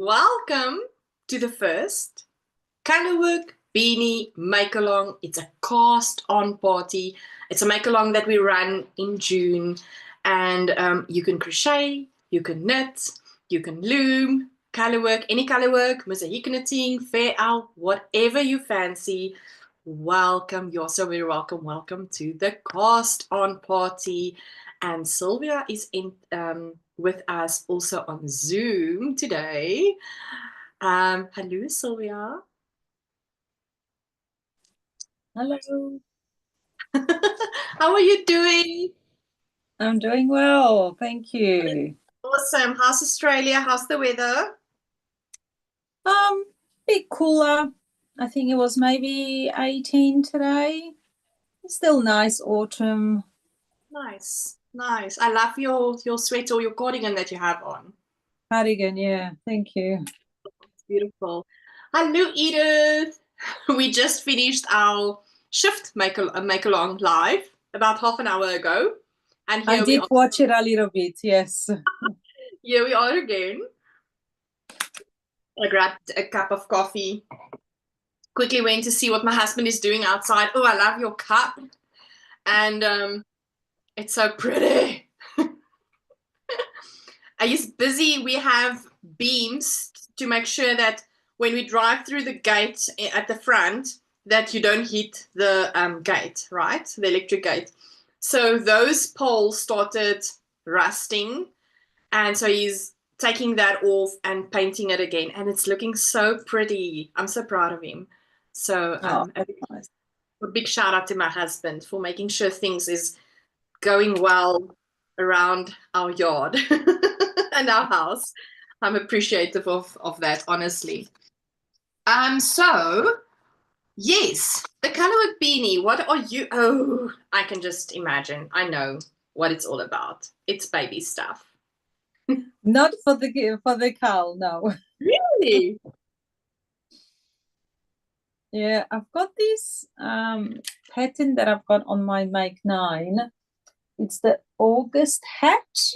Welcome to the first Colorwork Beanie Make-Along. It's a cast-on party. It's a make-along that we run in June. And you can crochet, you can knit, you can loom, colorwork, any colorwork, mosaic knitting, fair out, whatever you fancy. Welcome. You're so very welcome. Welcome to the cast-on party. And Sylvia is in with us also on Zoom today. Hello, Sylvia. Hello. How are you doing? I'm doing well, thank you. Awesome. How's Australia? How's the weather? Bit cooler. I think it was maybe 18 today. Still nice autumn. Nice, nice. I love your sweater or your cardigan that you have on. Cardigan, yeah, thank you. It's beautiful. Hello, Edith. We just finished our shift make-along live about half an hour ago. And I did watch it a little bit, yes. Here we are again. I grabbed a cup of coffee. Quickly went to see what my husband is doing outside. Oh, I love your cup. And it's so pretty. He's busy. We have beams to make sure that when we drive through the gate at the front, that you don't hit the gate, right? The electric gate. So those poles started rusting. And so he's taking that off and painting it again. And it's looking so pretty. I'm so proud of him. So nice. a big shout out to my husband for making sure things is going well around our yard and our house. I'm appreciative of that, honestly. So yes, the Colorwork Beanie. What are you? Oh, I can just imagine. I know what it's all about. It's baby stuff. Not for the cow, no. Really? Yeah, I've got this pattern that I've got on my Make 9. It's the August hat.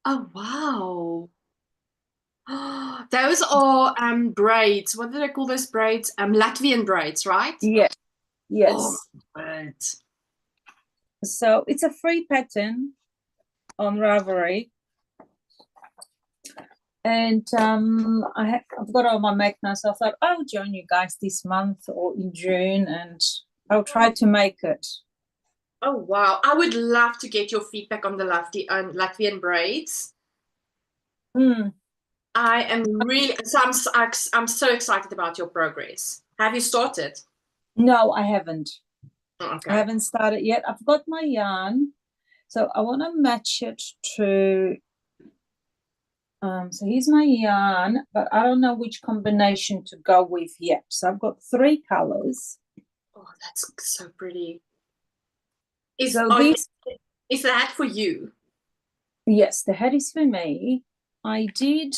Oh, wow. Those are braids. What do they call those braids? Latvian braids, right? Yeah, yes. Oh, good. So it's a free pattern on Ravelry. And I've got it on my Mac now, so I thought I'll join you guys this month or in June, and I'll try to make it. Oh, wow. I would love to get your feedback on the Latvian braids. I am really, I'm so excited about your progress. Have you started? No, I haven't. Okay. I haven't started yet. I've got my yarn, so I want to match it to. So here's my yarn, but I don't know which combination to go with yet. So I've got 3 colors. Oh, that's so pretty. Is the hat for you? Yes, the hat is for me. I did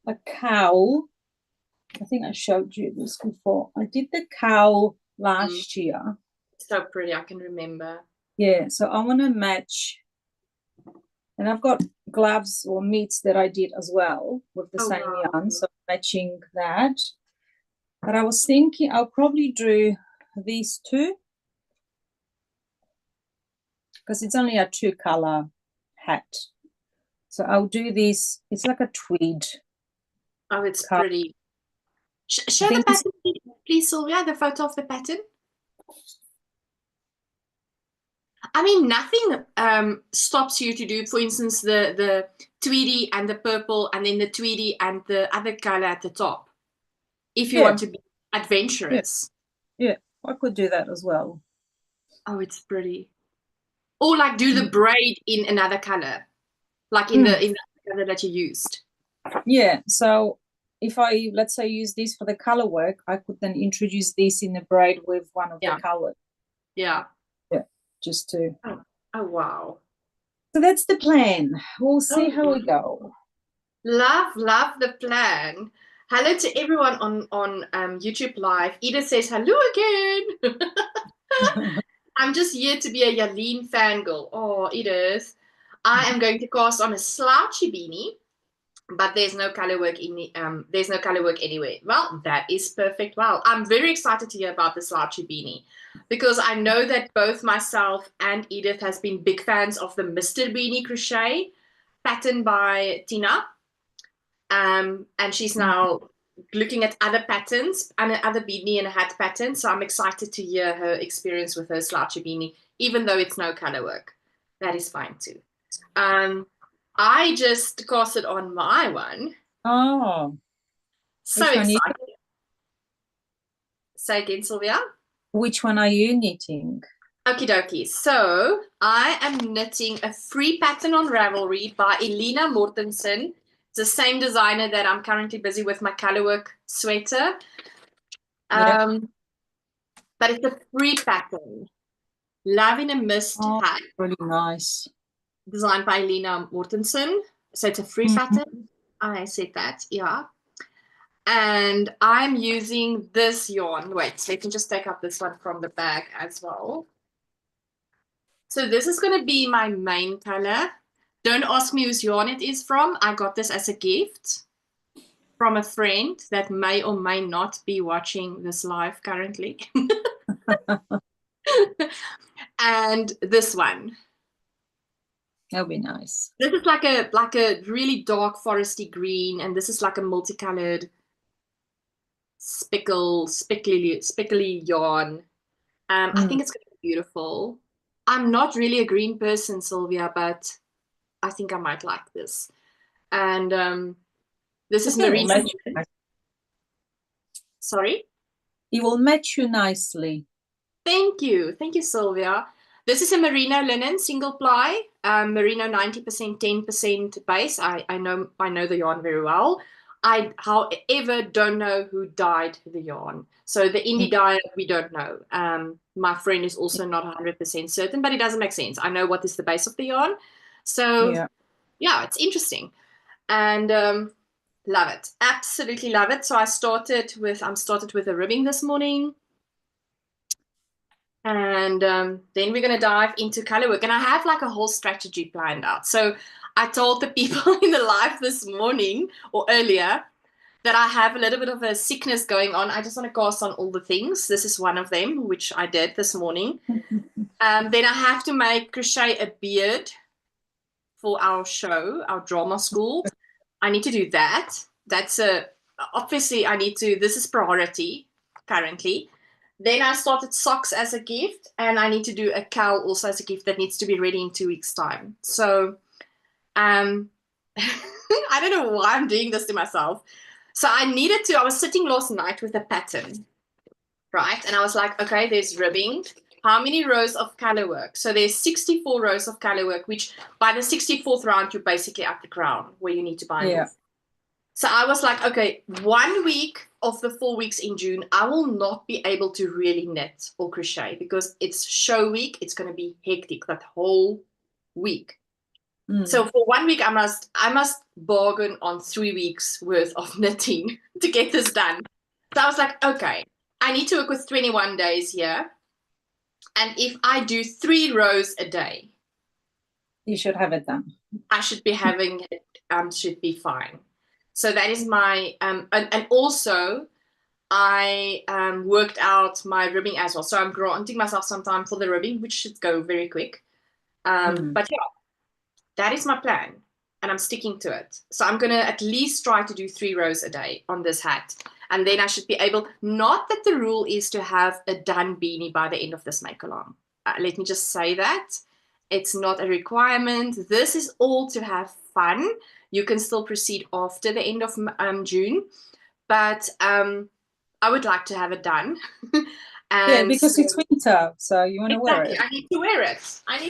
a cowl. I think I showed you this before. I did the cowl last year. So pretty, I can remember. Yeah, so I want to match. And I've got gloves or mitts that I did as well with the same yarn, so matching that. But I was thinking I'll probably do these 2 because it's only a 2-color hat. So I'll do this. It's like a tweed. Oh, it's pretty. Show the pattern, please, Sylvia, the photo of the pattern. I mean, nothing stops you to do, for instance, the tweedy and the purple, and then the tweedy and the other color at the top. If you want to be adventurous. Yeah, I could do that as well. Oh, it's pretty. Or like do the braid in another color, like in the color that you used. Yeah, so if I, let's say, use this for the color work, I could then introduce this in the braid with one of the colors. Yeah. Yeah, just to. Oh, wow. So that's the plan. We'll see how we go. Love the plan. Hello to everyone on YouTube Live. Edith says hello again. I'm just here to be a Jalene fangirl. Oh, Edith. I am going to cast on a slouchy beanie. but there's no color work in the, there's no color work anywhere. Well, that is perfect. Well, I'm very excited to hear about the slouchy beanie, because I know that both myself and Edith has been big fans of the Mr. Beanie crochet pattern by Tina. And she's now looking at other patterns and other beanie and hat patterns. So I'm excited to hear her experience with her slouchy beanie, even though it's no color work. That is fine too. I just casted on my one. Oh. So excited. Say again, Sylvia. Which one are you knitting? Okie dokie. So I am knitting a free pattern on Ravelry by Elina Mortensen. It's the same designer that I'm currently busy with my colorwork sweater. But it's a free pattern. Love in a Mist hat. Really nice. Designed by Elina Mortensen. So it's a free pattern. I said that, yeah. And I'm using this yarn. Wait, so let me just take out this one from the bag as well. So this is going to be my main color. Don't ask me whose yarn it is from. I got this as a gift from a friend that may or may not be watching this live currently. And this one. That'll be nice. This is like a really dark foresty green, and this is like a multicolored spickly yarn. I think it's going to be beautiful. I'm not really a green person, Sylvia, but I think I might like this. And this is Merino. Sorry? It will match you nicely. Thank you, Sylvia. This is a merino linen single ply, merino 90%, 10% base. I know the yarn very well. I, however, don't know who dyed the yarn. So the indie dyer, we don't know. My friend is also not 100% certain, but it doesn't make sense. I know what is the base of the yarn. So yeah, it's interesting. And love it. Absolutely love it. So I'm started with a ribbing this morning. And then we're going to dive into color work. And I have like a whole strategy planned out. So I told the people in the live this morning or earlier that I have a little bit of a sickness going on. I just want to cast on all the things. This is one of them, which I did this morning. Then I have to crochet a beard for our show, our drama school. I need to do that. That's obviously I need to, this is priority currently. Then I started socks as a gift, and I need to do a cowl also as a gift that needs to be ready in 2 weeks' time. So I don't know why I'm doing this to myself. So I was sitting last night with a pattern, right? And I was like, okay, there's ribbing. How many rows of color work? So there's 64 rows of color work, which by the 64th round, you're basically at the crown where you need to bind off. So I was like, okay, 1 week of the 4 weeks in June, I will not be able to really knit or crochet because it's show week. It's going to be hectic that whole week. So for 1 week, I must bargain on 3 weeks worth of knitting to get this done. So I was like, okay, I need to work with 21 days here. And if I do 3 rows a day, you should have it done. I should be having it, should be fine. So that is my, and also I worked out my ribbing as well. So I'm granting myself some time for the ribbing, which should go very quick. But yeah, that is my plan, and I'm sticking to it. So I'm going to at least try to do 3 rows a day on this hat. And then I should be able, not that the rule is to have a done beanie by the end of this make-along. Let me just say that. It's not a requirement. This is all to have fun. You can still proceed after the end of June, but I would like to have it done. And because it's winter, so you want to wear it. I need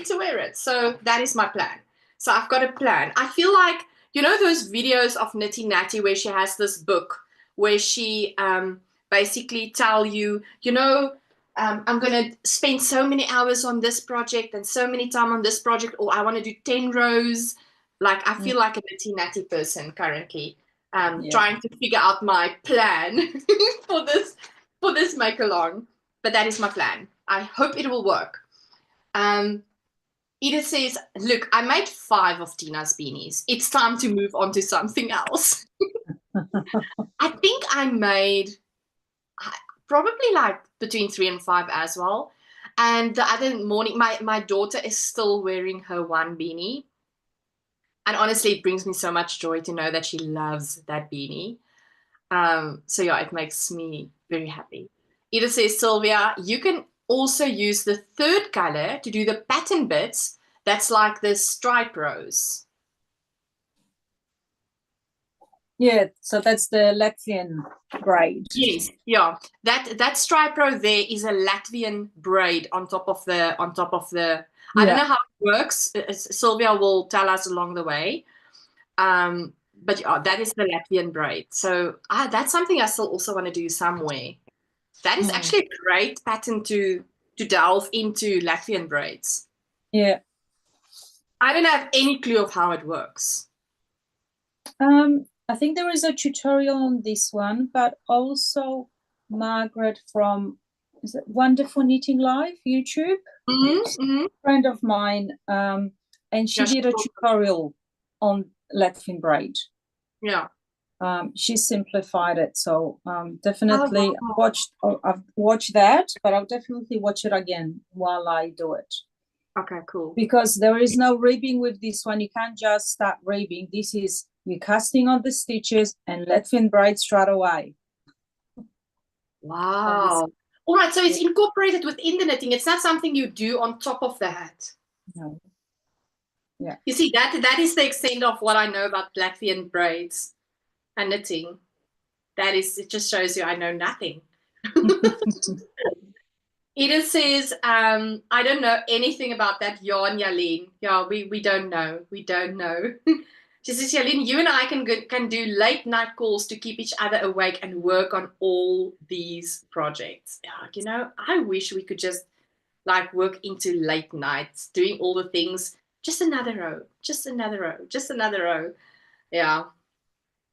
to wear it. So that is my plan. So I've got a plan. I feel like, you know, those videos of Nitty Natty where she has this book where she basically tell you, you know, I'm going to spend so many hours on this project and so many time on this project, or I want to do 10 rows. Like, I feel like a Nitty Natty person currently, trying to figure out my plan for this make along. But that is my plan. I hope it will work. Edith says, look, I made 5 of Tina's beanies. It's time to move on to something else. I think I made probably like between 3 and 5 as well. And the other morning, my daughter is still wearing her one beanie. And honestly, it brings me so much joy to know that she loves that beanie. So yeah, it makes me very happy. Edith says, Sylvia, you can also use the third color to do the pattern bits. That's like the stripe rows. Yeah, so that's the Latvian braid. Yes, yeah. That stripe row there is a Latvian braid on top of the I don't know how it works. Sylvia will tell us along the way. But yeah, that is the Latvian braid. So that's something I still also want to do somewhere. That is actually a great pattern to delve into Latvian braids. Yeah. I don't have any clue of how it works. I think there is a tutorial on this one, but also Margaret from, is it Wonderful Knitting Live YouTube? A friend of mine, and she did a tutorial on Latvian braid. Yeah. She simplified it, so definitely I've watched that, but I'll definitely watch it again while I do it. Okay, cool. Because there is no ribbing with this one. You can't just start ribbing. This is you casting on the stitches and Latvian braid straight away. Wow. All right, so it's incorporated within the knitting. It's not something you do on top of that. No. Yeah. You see, that is the extent of what I know about Latvian braids and knitting. It just shows you I know nothing. Edith says, I don't know anything about that yarn, Jalene. Yeah, we don't know. We don't know. She says, Jalene, you and I can do late night calls to keep each other awake and work on all these projects. Yeah, you know, I wish we could just like work into late nights, doing all the things. Just another row, just another row, just another row. Yeah.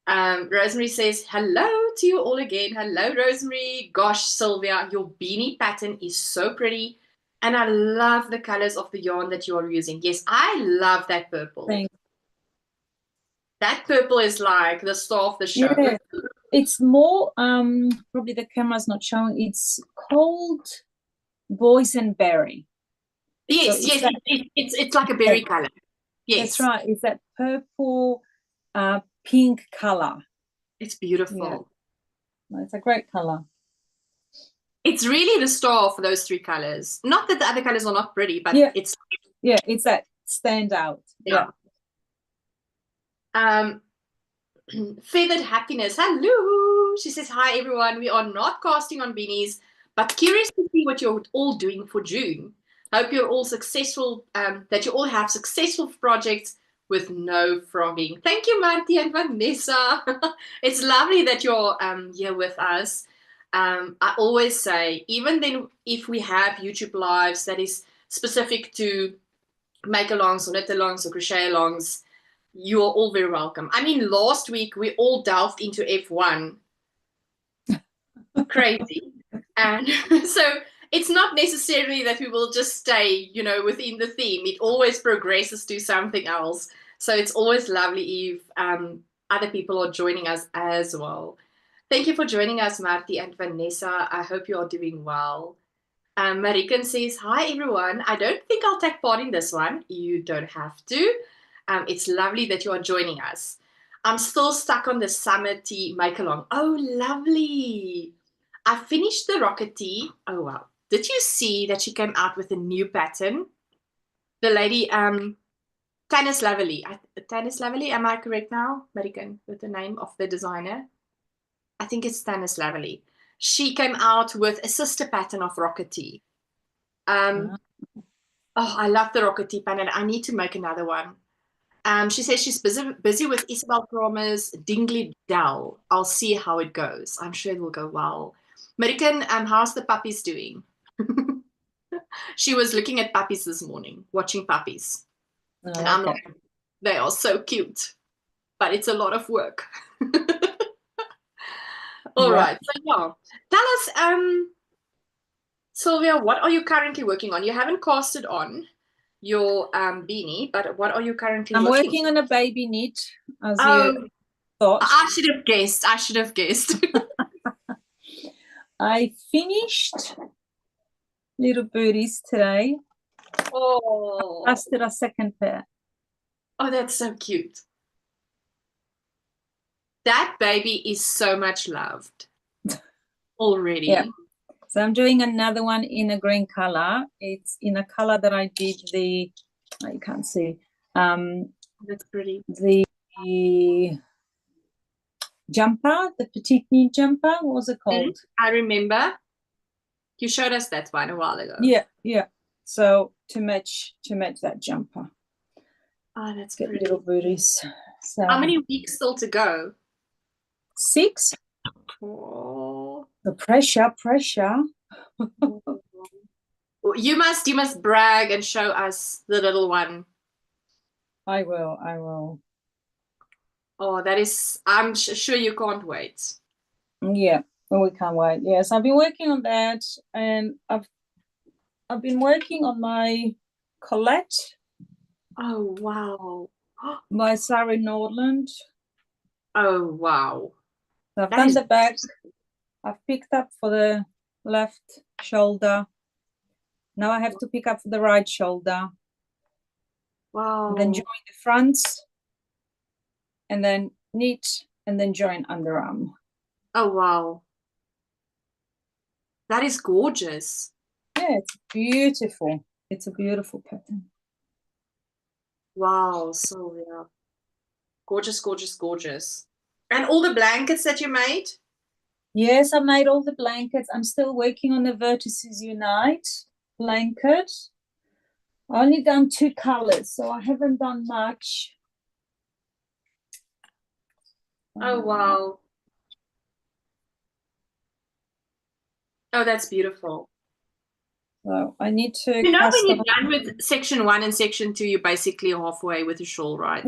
Rosemary says, hello to you all again. Hello, Rosemary. Gosh, Sylvia, your beanie pattern is so pretty. And I love the colors of the yarn that you are using. Yes, I love that purple. Thanks. That purple is like the star of the show. Yeah. It's more, probably the camera's not showing. It's called boysenberry. Yes, so yes, it's like a berry color. Yes. That's right. It's that purple, pink color. It's beautiful. Yeah. It's a great color. It's really the star for those 3 colors. Not that the other colors are not pretty, but it's it's that standout. Yeah. Feathered Happiness. Hello. She says, hi everyone. We are not casting on beanies, but curious to see what you're all doing for June. Hope you're all successful, that you all have successful projects with no frogging. Thank you, Marty and Vanessa. It's lovely that you're here with us. I always say, even then, if we have YouTube lives that is specific to make-alongs or knit-alongs or crochet-alongs, you are all very welcome. I mean, last week we all delved into F1. Crazy. And so it's not necessarily that we will just stay, you know, within the theme. It always progresses to something else. So it's always lovely if other people are joining us as well. Thank you for joining us, Marty and Vanessa. I hope you are doing well. Marikan says, hi, everyone. I don't think I'll take part in this one. You don't have to. It's lovely that you are joining us. I'm still stuck on the summer tea make-along. Oh, lovely. I finished the rocket tea. Oh, wow. Did you see that she came out with a new pattern? The lady, Tanis Lavely. Tanis Lavely, am I correct now, Marikan, with the name of the designer? I think it's Tanis Lavely. She came out with a sister pattern of rocket tea. Oh, I love the rocket tea pattern. I need to make another one. She says she's busy with Isabel Kramer's Dingley Dell. I'll see how it goes. I'm sure it will go well. Marikan, how's the puppies doing? She was looking at puppies this morning, watching puppies. And I'm like, they are so cute, but it's a lot of work. All right. So yeah, tell us, Sylvia, what are you currently working on? You haven't casted on. your beanie, but what are you currently I'm working? working on a baby knit, as Oh, you thought. I should have guessed. I should have guessed. I finished little booties today. Oh, Casted a second pair. oh, that's so cute. That baby is so much loved already. Yeah. So I'm doing another one in a green color. It's in a color that I did the, oh, you can't see. That's pretty. The jumper, the petite knit jumper. What was it called? I remember you showed us that one a while ago. Yeah, yeah. So to match that jumper. Oh, that's Get pretty. little booties. So How many weeks still to go? 6. Oh. The pressure. You must brag and show us the little one. I will. Oh, that is, I'm sure you can't wait. Yeah, well, we can't wait. Yes, I've been working on that, and I've been working on my Colette Oh, wow. by Sarah Nordland. Oh, wow. So I've That done is the back. I've picked up for the left shoulder. Now I have to pick up for the right shoulder. wow. And then join the fronts, and then knit, and then join underarm. Oh, wow. That is gorgeous. Yeah, it's beautiful. It's a beautiful pattern. Wow, so yeah. Gorgeous, gorgeous, gorgeous. And all the blankets that you made? Yes, I made all the blankets. I'm still working on the Vertices Unite blanket. I only done 2 colors, so I haven't done much. Oh, wow. Oh, that's beautiful. So I need to You know, when custom. you're done with section 1 and section 2, you're basically halfway with the shawl, right?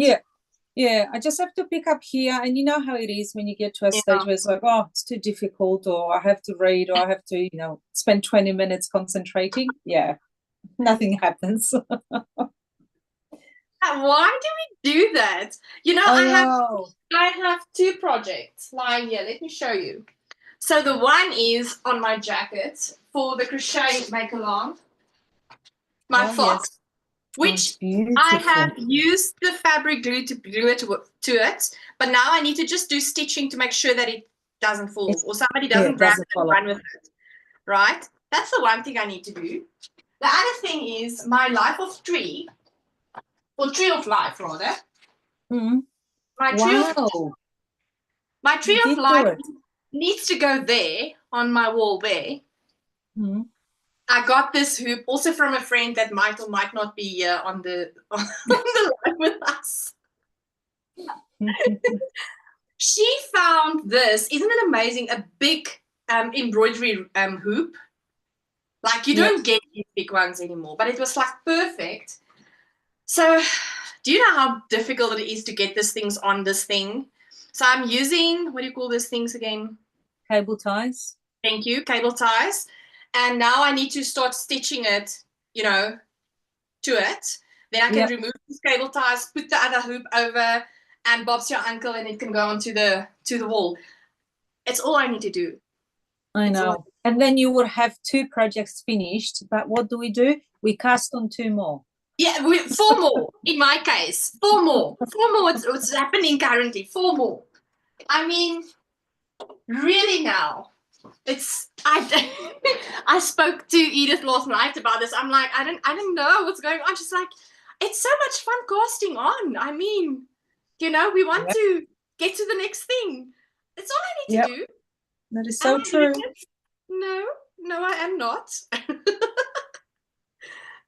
Yeah, I just have to pick up here, and you know how it is when you get to a Yeah. stage where it's like, oh, it's too difficult, or I have to read, or I have to, spend 20 minutes concentrating. Yeah, nothing happens. Why do we do that? You know, I have 2 projects lying here. Let me show you. So the one is on my jacket for the crochet make along, my fox, Yes. which Beautiful. I have used the fabric glue to glue it to it, but now I need to just do stitching to make sure that it doesn't fall off or somebody doesn't grab it and run with it. Right? That's the one thing I need to do. The other thing is my life of tree, or tree of life rather. Mm-hmm. My tree of life needs to go there on my wall there. Mm-hmm. I got this hoop also from a friend that might or might not be here on the live with us. She found this. Isn't it amazing? A big embroidery hoop. Like you don't get these big ones anymore, but it was like perfect. So do you know how difficult it is to get these things on this thing? So I'm using, what do you call these things again? Cable ties. Thank you, cable ties. And now I need to start stitching it, to it. Then I can remove these cable ties, put the other hoop over, and Bob's your uncle, and it can go onto the wall. It's all I need to do. I know. And then you would have 2 projects finished, but what do? We cast on 2 more. Yeah, 4 more in my case. 4 more. 4 more. What's happening currently? 4 more. I mean, really now. I spoke to Edith last night about this. I'm like, I don't know what's going on. She's like, it's so much fun casting on. I mean, we want to get to the next thing. That's all I need to do. That is so true. No, I am not.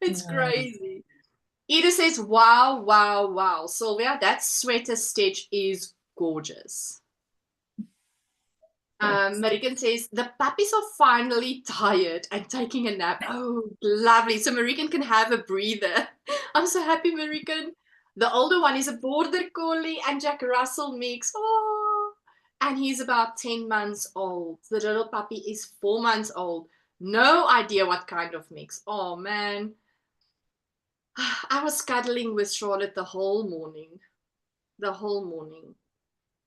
It's crazy. Edith says, wow, wow, wow. Sylvia, that sweater stitch is gorgeous. Marikan says, the puppies are finally tired and taking a nap. Oh, lovely. So Marikan can have a breather. I'm so happy, Marikan. The older one is a border collie and Jack Russell mix. Oh, and he's about 10 months old. The little puppy is 4 months old. No idea what kind of mix. Oh, man. I was cuddling with Charlotte the whole morning. The whole morning.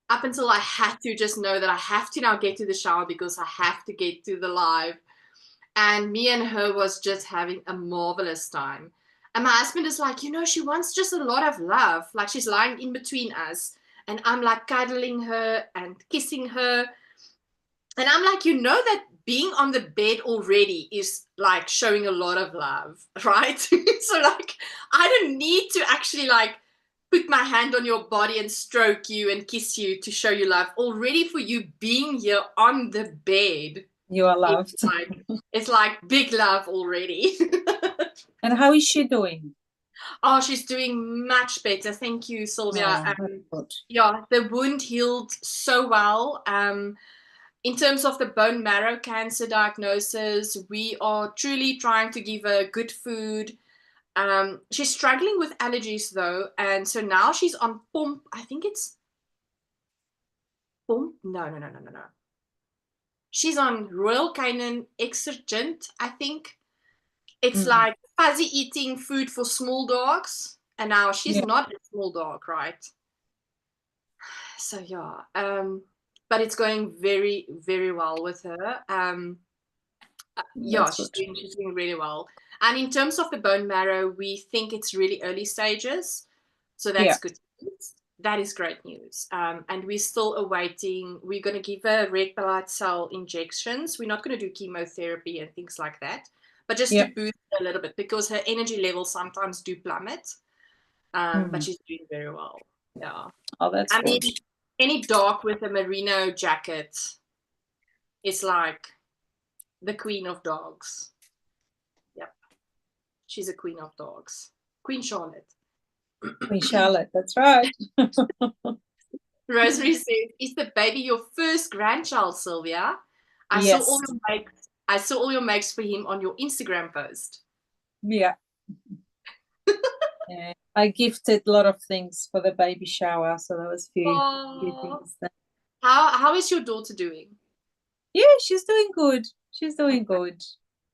Up until I had to just know that I have to now get to the shower because I have to get to the live. And me and her was just having a marvelous time. And my husband is like, she wants just a lot of love. Like she's lying in between us. And I'm like cuddling her and kissing her. And I'm like, that being on the bed already is like showing a lot of love, right? So like, I don't need to actually like put my hand on your body and stroke you and kiss you to show you love. Already for you being here on the bed, you are loved. It's like big love already. And how is she doing? Oh, she's doing much better. Thank you, Sylvia. Yeah, the wound healed so well. In terms of the bone marrow cancer diagnosis, we are truly trying to give her good food. She's struggling with allergies though, and so now she's on pump. I think it's pump. No. She's on Royal Canin Exergent, I think. It's like fuzzy eating food for small dogs, and now she's not a small dog, right? So yeah, but it's going very, very well with her. Yeah, she's doing really well. And in terms of the bone marrow, we think it's really early stages, so that's good news. That is great news. And we're still awaiting. We're going to give her red blood cell injections. We're not going to do chemotherapy and things like that, but just to boost her a little bit because her energy levels sometimes do plummet. But she's doing very well. Yeah. Oh, that's good. I mean, any dog with a merino jacket is like the queen of dogs. Yep. She's a queen of dogs. Queen Charlotte. Queen Charlotte, that's right. Rosemary says, is the baby your first grandchild, Sylvia? I saw all your makes for him on your Instagram post. Yeah. I gifted a lot of things for the baby shower, so there was a few things there. How is your daughter doing? Yeah, she's doing good. She's doing good.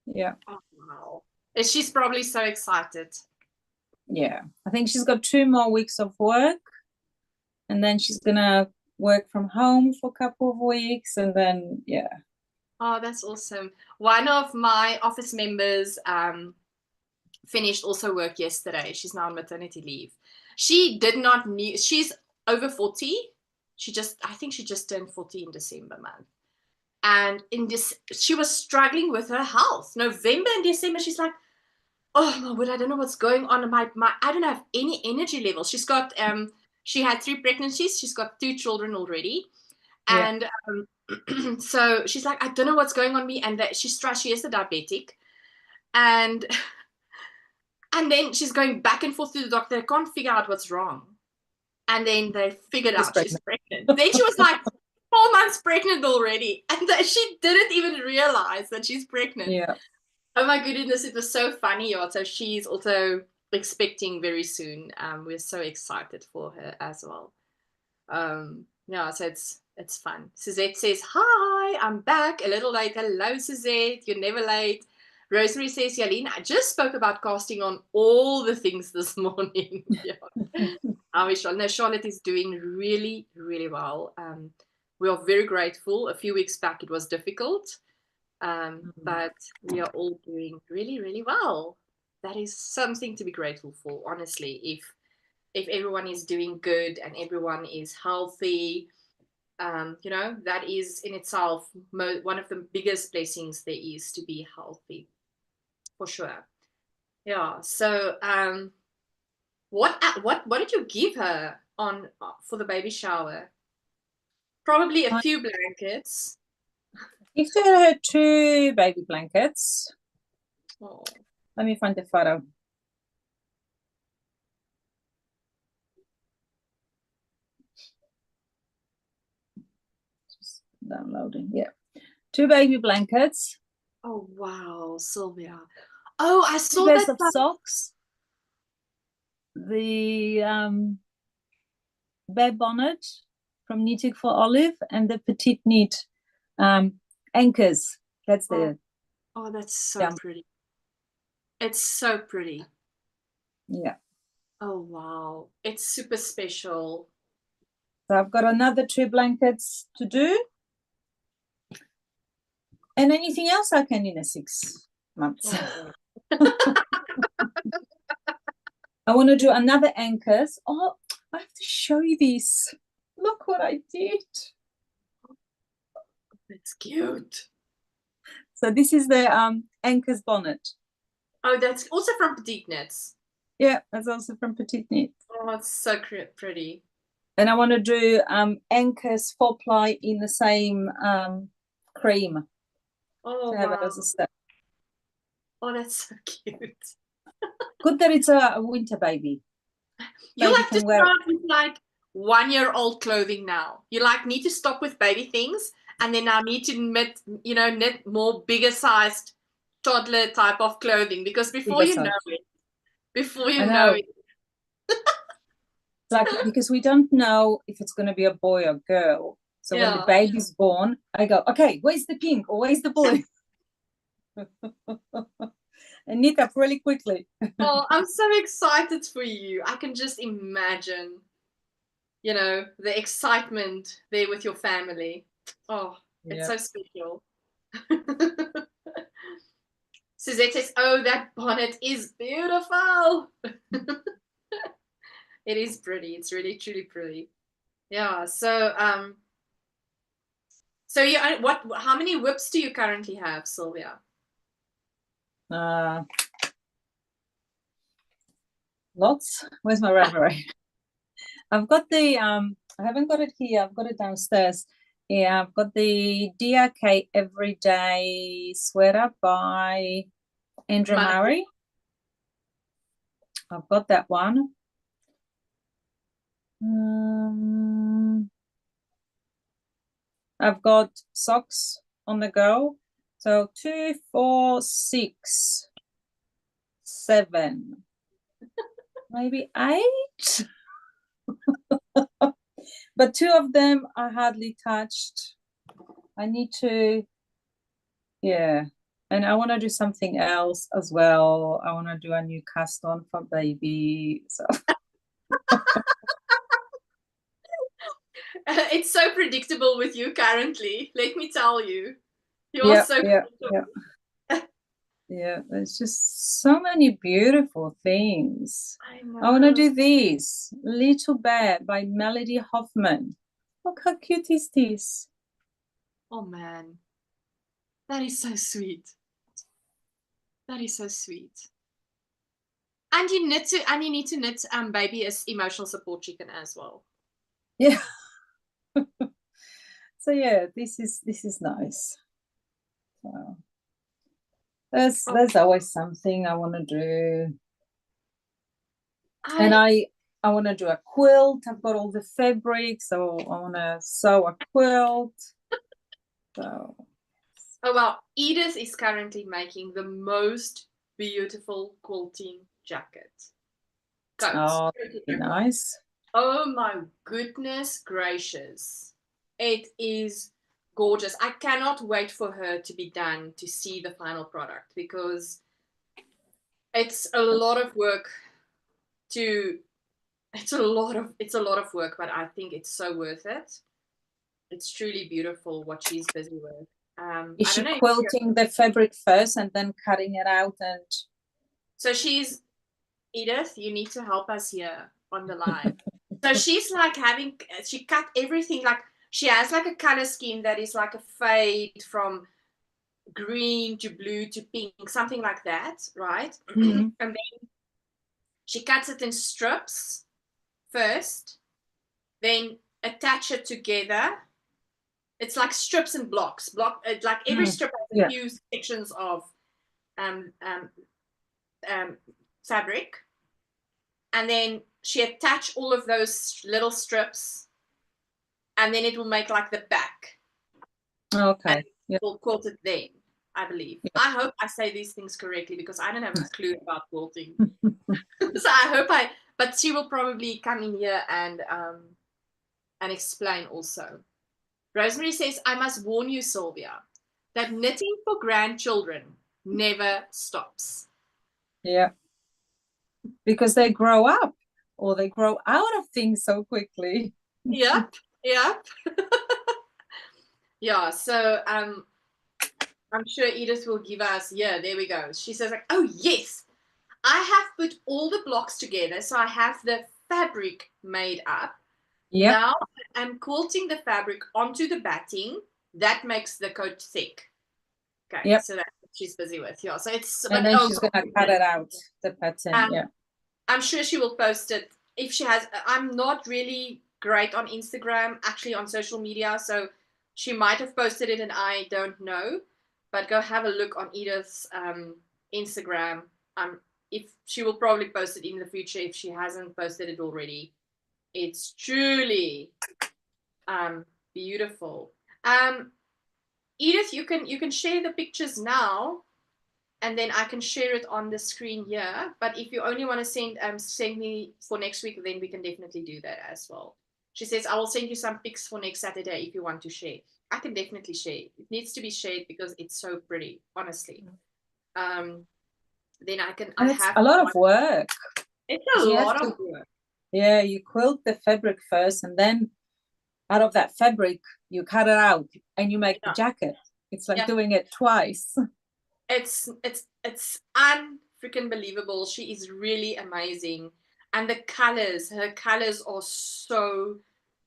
Yeah. Oh, wow. She's probably so excited. Yeah. I think she's got 2 more weeks of work, and then she's gonna work from home for a couple of weeks, and then Oh, that's awesome. One of my office members finished also work yesterday. She's now on maternity leave. She did not need, she's over 40. I think she just turned 40 in December month. And she was struggling with her health. November and December, she's like, oh my word, I don't know what's going on. I don't have any energy levels. She's got, she had 3 pregnancies. She's got 2 children already. And so she's like, I don't know what's going on me. And she is a diabetic. And then she's going back and forth to the doctor. They can't figure out what's wrong. And then they figured out she's pregnant. Then she was like 4 months pregnant already. And she didn't even realize that she's pregnant. Yeah. Oh my goodness, it was so funny. So she's also expecting very soon. We're so excited for her as well. So it's fun. Suzette says, hi, I'm back a little late. Hello, Suzette. You're never late. Rosemary says, Jalene, I just spoke about casting on all the things this morning. How is Charlotte? No, Charlotte is doing really, really well. We are very grateful. A few weeks back, it was difficult, but we are all doing really, really well. That is something to be grateful for, honestly. If everyone is doing good and everyone is healthy, that is in itself one of the biggest blessings there is, to be healthy, for sure. Yeah. So, what did you give her for the baby shower? Probably a few blankets. I gifted her 2 baby blankets. Oh. Let me find the photo. Just downloading. Yeah. 2 baby blankets. Oh wow, Sylvia. Oh, I saw 2 pairs that. of socks. The bear bonnet from Knitting for Olive, and the petite knit anchors. That's the. Oh, that's so pretty. It's so pretty. Yeah. Oh, wow. It's super special. So I've got another 2 blankets to do. And anything else I can in a 6 months. Oh. I want to do another anchors. Oh, I have to show you this. Look what I did. That's cute. So this is the anchors bonnet. Oh, that's also from Petite Knits. Yeah, that's also from Petite Knit. Oh, it's so pretty. And I want to do anchors 4-ply in the same cream Oh, to have it wow. as a set. Oh, that's so cute. Good that it's a winter baby. You Baby have to can wear start with like 1-year-old clothing now. You like need to stop with baby things and then now need to knit more bigger sized toddler type of clothing because before bigger you know size. it, before you I know know. it. Like, because we don't know if it's going to be a boy or girl. So when the Yeah. baby's born, I go, okay, where's the pink or where's the blue? And knit up really quickly. Oh, I'm so excited for you. I can just imagine, the excitement there with your family. Oh, it's Yeah. so special. Suzette says, oh, that bonnet is beautiful. It is pretty. It's really, truly pretty. Yeah. So yeah, how many whips do you currently have, Sylvia? Lots. Where's my Ravelry? I've got the I haven't got it here. I've got it downstairs. Yeah, I've got the DRK Everyday Sweater by Andrew Murray. I've got that one. I've got socks on the go. So 2, 4, 6, 7, maybe 8. But 2 of them I hardly touched. I need to, yeah. And I want to do something else as well. I want to do a new cast on for baby. So It's so predictable with you currently. Let me tell you. You are yeah, so yeah, yeah. Yeah, there's just so many beautiful things. I I want to know. do this Little Bear by Melody Hoffman. Look how cute is this? Oh man. That is so sweet. That is so sweet. And you need to knit baby as emotional support chicken as well. Yeah. So yeah, this is nice. So there's always something I want to do. And I want to do a quilt. I've got all the fabrics, so I want to sew a quilt. So. Oh well, Edith is currently making the most beautiful quilting jacket. Oh, nice. Oh my goodness gracious. It is gorgeous. I cannot wait for her to be done to see the final product because it's a lot of work it's a lot of work, but I think it's so worth it. It's truly beautiful what she's busy with. Is I she don't know. quilting the fabric first and then cutting it out? And So she's Edith, you need to help us here on the live. So she's like she cut everything, like she has like a color scheme that is like a fade from green to blue to pink, something like that, right? And then she cuts it in strips first, then attach it together. It's like strips and blocks. Like every strip has a few sections of um, um, fabric, and then she attach all of those little strips, and then it will make like the back. Okay. We'll quilt it then, I believe. I hope I say these things correctly because I don't have a clue about quilting. So I hope but she will probably come in here and explain also. Rosemary says, I must warn you, Sylvia, that knitting for grandchildren never stops. Yeah. because they grow up or they grow out of things so quickly. Yep, yep. Yeah, so I'm sure Edith will give us, yeah, there we go. She says like, oh yes, I have put all the blocks together. So I have the fabric made up. Yep. Now I'm quilting the fabric onto the batting. That makes the coat thick. Okay, Yep. so that's what she's busy with. Yeah, so it's, And then she's going to cut it out, the pattern. Yeah. I'm sure she will post it if she has. I'm not really great on Instagram, actually on social media, so she might have posted it and I don't know. But go have a look on Edith's Instagram. If she will probably post it in the future if she hasn't posted it already. It's truly beautiful. Edith, you can share the pictures now, and then I can share it on the screen here. But if you only want to send me for next week, then we can definitely do that as well. She says, I will send you some pics for next Saturday if you want to share. I can definitely share. It needs to be shared because it's so pretty, honestly. Then I can. And it's a lot of work. It's a lot of work. Yeah, you quilt the fabric first, and then out of that fabric, you cut it out and you make the jacket. It's like doing it twice. It's unfreaking believable. She is really amazing. And the colors, her colors are so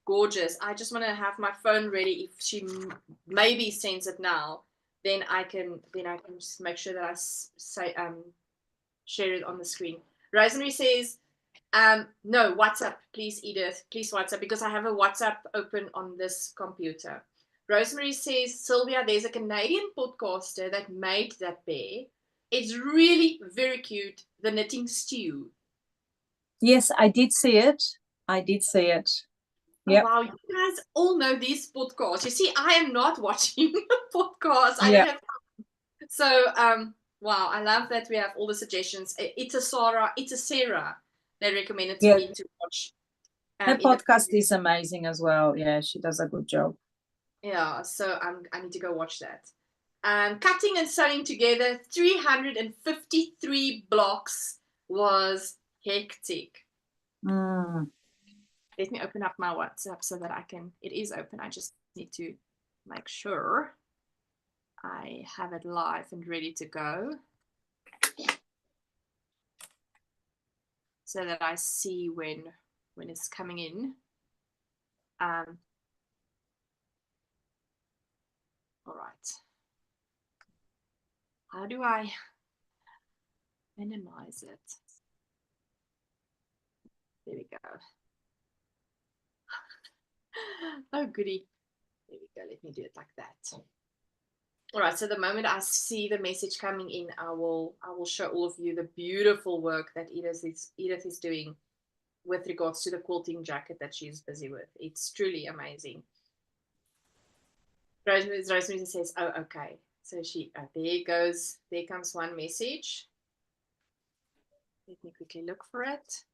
gorgeous. I just want to have my phone ready. If she maybe sends it now, then I can just make sure that I share it on the screen. Rosemary says, no, WhatsApp, please, Edith, please WhatsApp, because I have a WhatsApp open on this computer. Rosemary says, Sylvia, there's a Canadian podcaster that made that bear. It's really very cute, the knitting stew. Yes, I did see it. Yep. Oh, wow, you guys all know these podcasts. You see, I am not watching podcasts. I don't have time. So, wow, I love that we have all the suggestions. It's a Sarah. They recommended to me to watch. Her podcast is amazing as well. Yeah, she does a good job. Yeah, so I need to go watch that. Cutting and sewing together 353 blocks was hectic. Let me open up my WhatsApp so that I can. It is open. I just need to make sure I have it live and ready to go, so that I see when it's coming in. All right. How do I minimize it? There we go. Oh, goody. There we go. Let me do it like that. All right. So the moment I see the message coming in, I will show all of you the beautiful work that Edith is doing with regards to the quilting jacket that she's busy with. It's truly amazing. Rosemary says, oh, okay. So there comes one message. Let me quickly look for it.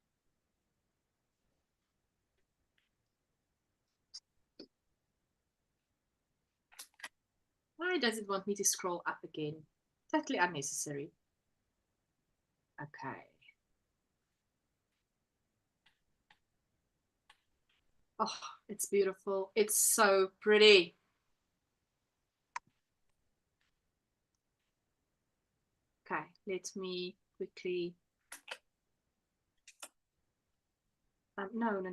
Why does it want me to scroll up again? Totally unnecessary. Okay. Oh, it's beautiful. It's so pretty. Okay, let me quickly. No.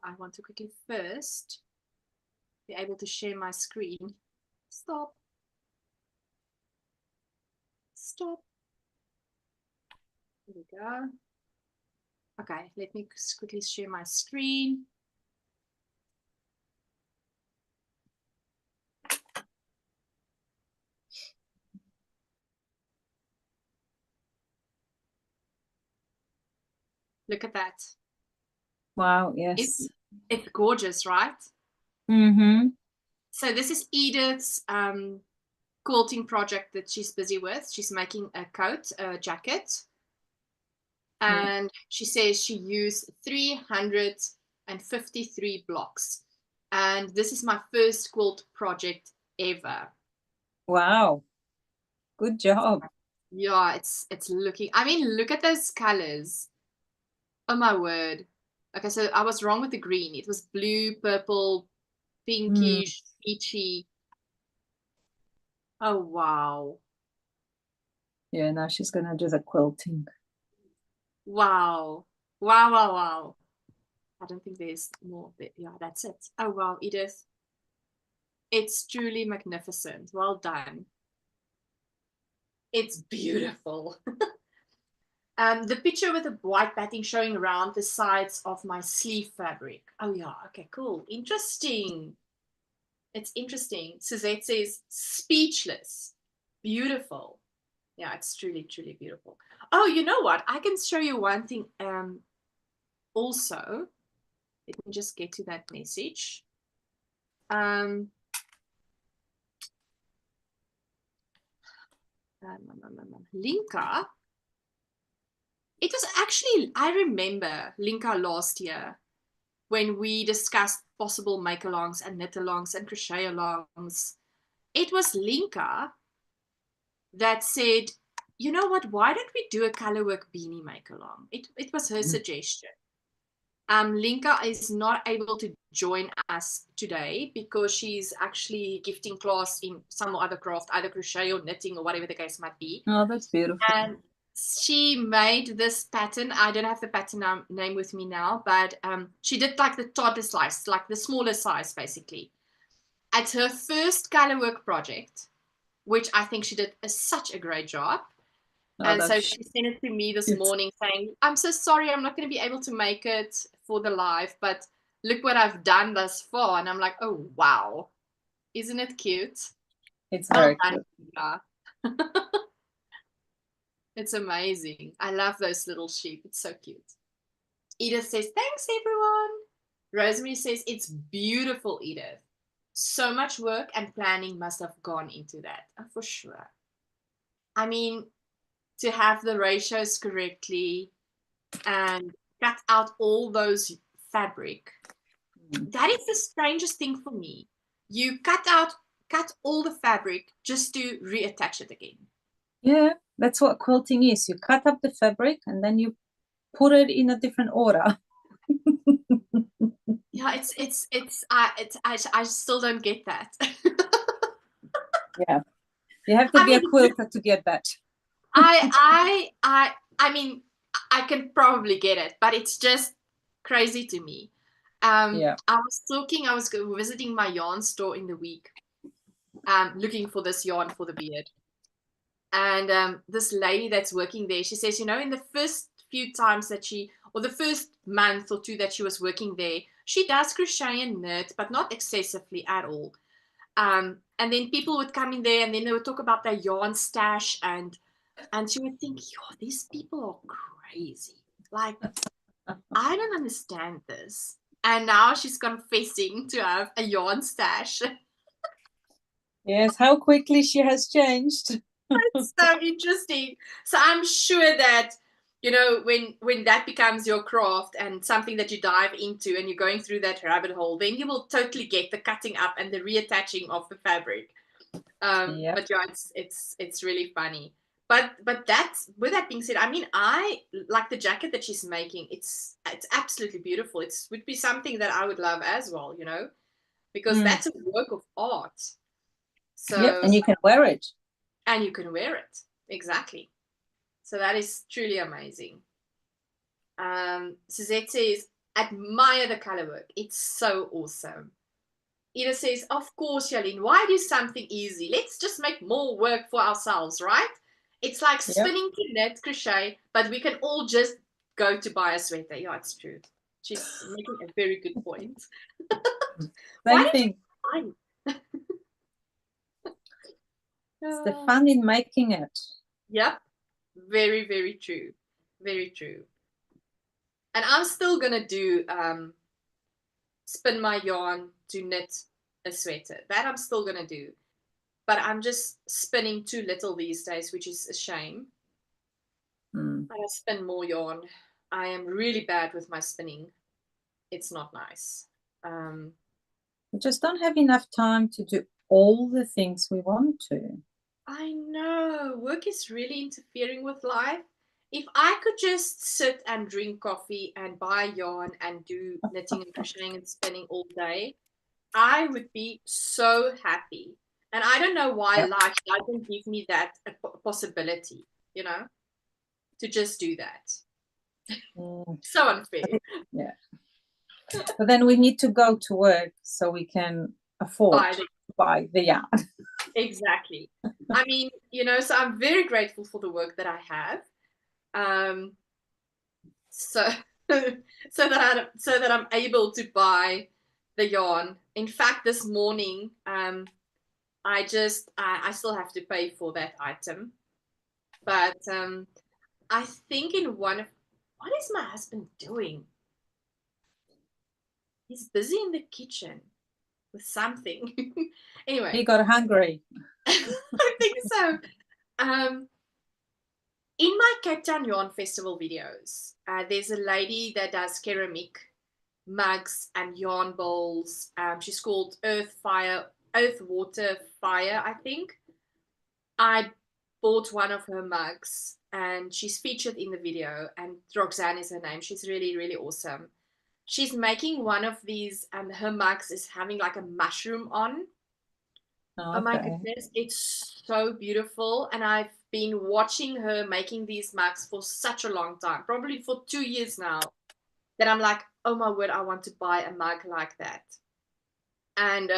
I want to quickly first be able to share my screen. Stop. There we go. Okay, let me quickly share my screen. Look at that. Wow, yes. It's gorgeous, right? Mm-hmm. So this is Edith's quilting project that she's busy with. She's making a coat, a jacket. And she says she used 353 blocks. And this is my first quilt project ever. Wow. Good job. Yeah, it's looking, I mean, look at those colors. Oh my word. Okay, so I was wrong with the green. It was blue, purple, pinkish, peachy. Oh wow. Yeah, now she's gonna do the quilting. Wow. Wow, wow, wow. I don't think there's more. Yeah, that's it. Oh wow, Edith. It's truly magnificent. Well done. It's beautiful. The picture with the white batting showing around the sides of my sleeve fabric. Oh yeah, okay, cool. Interesting. It's interesting. Suzette says speechless. Beautiful. Yeah, it's truly, truly beautiful. Oh, you know what? I can show you one thing also. Let me just get to that message. Um, Linka. It was actually, I remember Linka last year when we discussed possible make-alongs and knit-alongs and crochet-alongs. It was Linka that said, you know what, why don't we do a colorwork beanie make-along? It was her suggestion. Linka is not able to join us today because she's actually gifting class in some other craft, either crochet or knitting or whatever the case might be. Oh, that's beautiful. And she made this pattern. I don't have the pattern name with me now, but she did like the toddler slice, like the smaller size, basically. It's her first colorwork project, which I think she did such a great job. Oh, And so that's she sent it to me this cute. morning saying, I'm so sorry, I'm not going to be able to make it for the live, but look what I've done thus far. And I'm like, oh, wow. Isn't it cute? It's Well very done, cute. Eva. It's amazing. I love those little sheep. It's so cute. Edith says, thanks, everyone. Rosemary says, it's beautiful, Edith. So much work and planning must have gone into that. Oh, for sure. I mean, to have the ratios correctly and cut out all those fabric. That is the strangest thing for me. You cut all the fabric just to reattach it again. Yeah, that's what quilting is. You cut up the fabric and then you put it in a different order. Yeah, I still don't get that. Yeah, you have to I be a mean, quilter to get that. I mean, I can probably get it, but it's just crazy to me. Yeah. I was visiting my yarn store in the week, looking for this yarn for the beard. And this lady that's working there, she says, in the first few times or the first month or two that she was working there, she does crochet and knit, but not excessively at all. And then people would come in there and then they would talk about their yarn stash and she would think, yo, these people are crazy. Like, I don't understand this. And now she's confessing to have a yarn stash. Yes, how quickly she has changed. It's so interesting. So I'm sure that, when that becomes your craft and something that you dive into and you're going through that rabbit hole, then you will totally get the cutting up and the reattaching of the fabric. Yeah. But yeah, it's really funny. But that's, with that being said, I mean, I like the jacket that she's making. It's absolutely beautiful. It would be something that I would love as well, because that's a work of art. Yep, So, and you can wear it. and you can wear it. Exactly. So that is truly amazing. Suzette says, admire the color work. It's so awesome. Ida says, of course, Jalene, why do something easy? Let's just make more work for ourselves, right? It's like spinning to knit, crochet, but we can all just go to buy a sweater. Yeah, it's true. She's making a very good point. Same thing. It's the fun in making it. Yep. Very, very true. Very true. And I'm still going to do spin my yarn to knit a sweater. That I'm still going to do. But I'm just spinning too little these days, which is a shame. I spin more yarn. I am really bad with my spinning. It's not nice. We just don't have enough time to do all the things we want to. I know. Work is really interfering with life. if I could just sit and drink coffee and buy yarn and do knitting and crocheting and spinning all day, I would be so happy. And I don't know why Yeah. life doesn't give me that possibility, you know, to just do that. So unfair. Yeah. But then we need to go to work so we can afford to buy the yarn. Exactly. I mean, you know, so I'm very grateful for the work that I have. So so that I'm able to buy the yarn. In fact, this morning, I still have to pay for that item. But I think in one of what is my husband doing? He's busy in the kitchen with something. Anyway, He got hungry. I think so. Um, in my Cape Town Yarn Festival videos, there's a lady that does ceramic mugs and yarn bowls. She's called Earth, Water, Fire, I think. I bought one of her mugs and she's featured in the video, and Roxanne is her name. She's really, really awesome. She's making one of these, and her mugs is having like a mushroom on. Oh my goodness, it's so beautiful. And I've been watching her making these mugs for such a long time, probably for 2 years now, that I'm like, oh my word, I want to buy a mug like that. And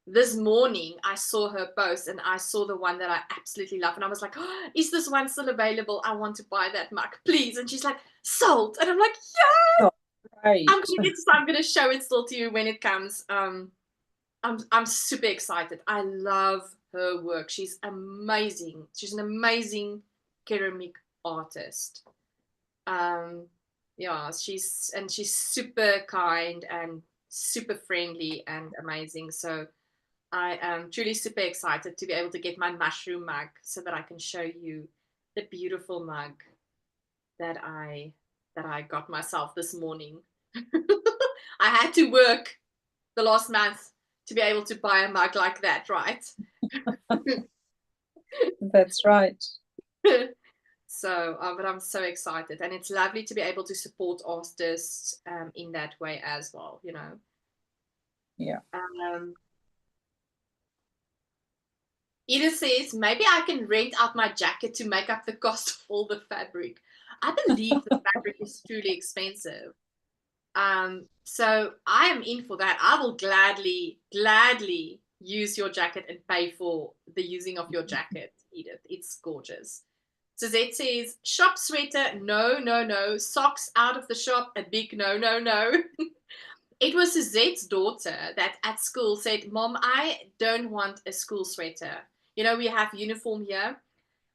this morning I saw her post and I saw the one that I absolutely love. And I was like, oh, is this one still available? I want to buy that mug, please. And she's like, sold. And I'm like, yeah. Right. I'm gonna show it still to you when it comes. I'm super excited. I love her work. She's amazing. She's an amazing ceramic artist. Yeah, she's super kind and super friendly and amazing. So I am truly super excited to be able to get my mushroom mug so that I can show you the beautiful mug that I got myself this morning. I had to work the last month to be able to buy a mug like that, right? That's right. So, but I'm so excited, and it's lovely to be able to support artists in that way as well, you know. Yeah. Edith says, maybe I can rent out my jacket to make up the cost of all the fabric. I believe the fabric is truly expensive. So I am in for that. I will gladly use your jacket and pay for the using of your jacket, Edith. It's gorgeous. Suzette says, shop sweater, no, no, no. Socks out of the shop, a big no, no, no. It was Suzette's daughter that at school said, Mom, I don't want a school sweater. You know, we have uniform here.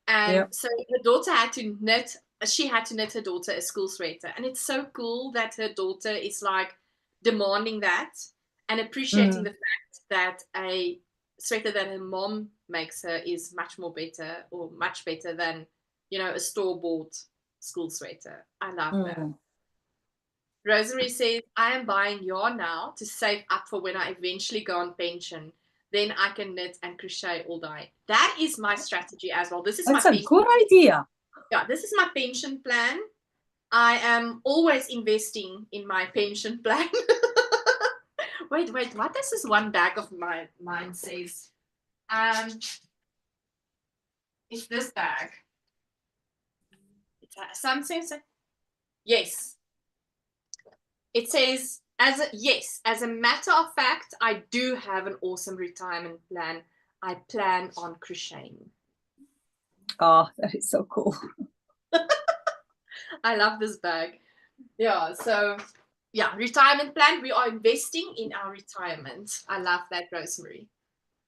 And so her daughter had to knit, she had to knit her daughter a school sweater. And it's so cool that her daughter is like demanding that and appreciating the fact that a sweater that her mom makes her is much more better, or much better than, you know, a store-bought school sweater. I love that. Rosemary says, I am buying yarn now to save up for when I eventually go on pension. Then I can knit and crochet all day. That is my strategy as well. That's a good idea. Yeah, this is my pension plan. I am always investing in my pension plan. Wait, what does this one bag of mine says? It's this bag. It's something. Yes. It says, as a matter of fact, I do have an awesome retirement plan. I plan on crocheting. Oh, that is so cool. I love this bag. Yeah, so yeah, retirement plan. We are investing in our retirement. I love that, Rosemary.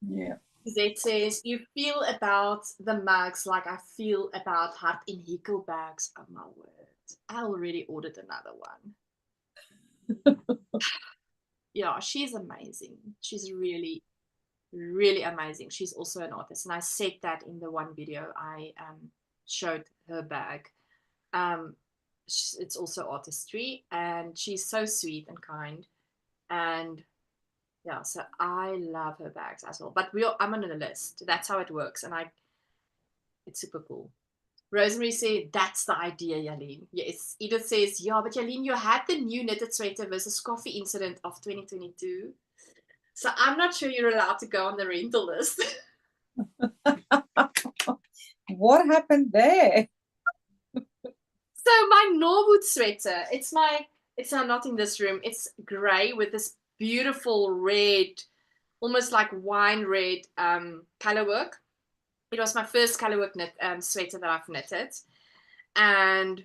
Yeah. It says, you feel about the mugs like I feel about Hart in Hickel bags. Oh my word. I already ordered another one. Yeah, she's amazing. She's really, really amazing. She's also an artist. And I said that in the one video I showed her bag. It's also artistry, and she's so sweet and kind. And yeah, so I love her bags as well. But I'm on a list. That's how it works. And it's super cool. Rosemary said, that's the idea, Jalene. Yes. Edith says, yeah, but Jalene, you had the new knitted sweater versus coffee incident of 2022. So I'm not sure you're allowed to go on the rental list. What happened there? So my Norwood sweater, it's now not in this room. It's gray with this beautiful red, almost like wine red color work. It was my first color work sweater that I've knitted. And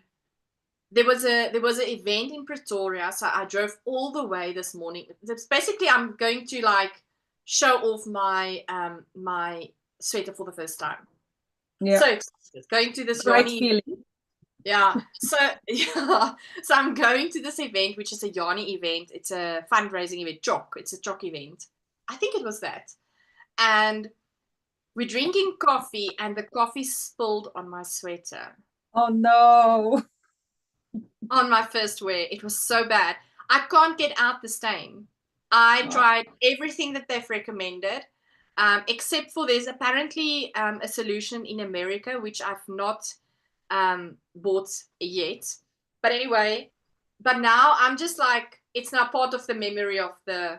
there was an event in Pretoria, so I drove all the way this morning. It's basically, I'm going to like show off my my sweater for the first time. Yeah. So excited. Going to this Great yarny feeling. Yeah. So so I'm going to this event, which is a yarny event. It's a fundraising event, Jock. It's a Jock event. I think it was that. And we're drinking coffee, and the coffee spilled on my sweater. Oh no. On my first wear. It was so bad. I can't get out the stain. I tried everything that they've recommended, except for there's apparently a solution in America, which I've not bought yet. But anyway, but now I'm just like, it's now part of the memory of the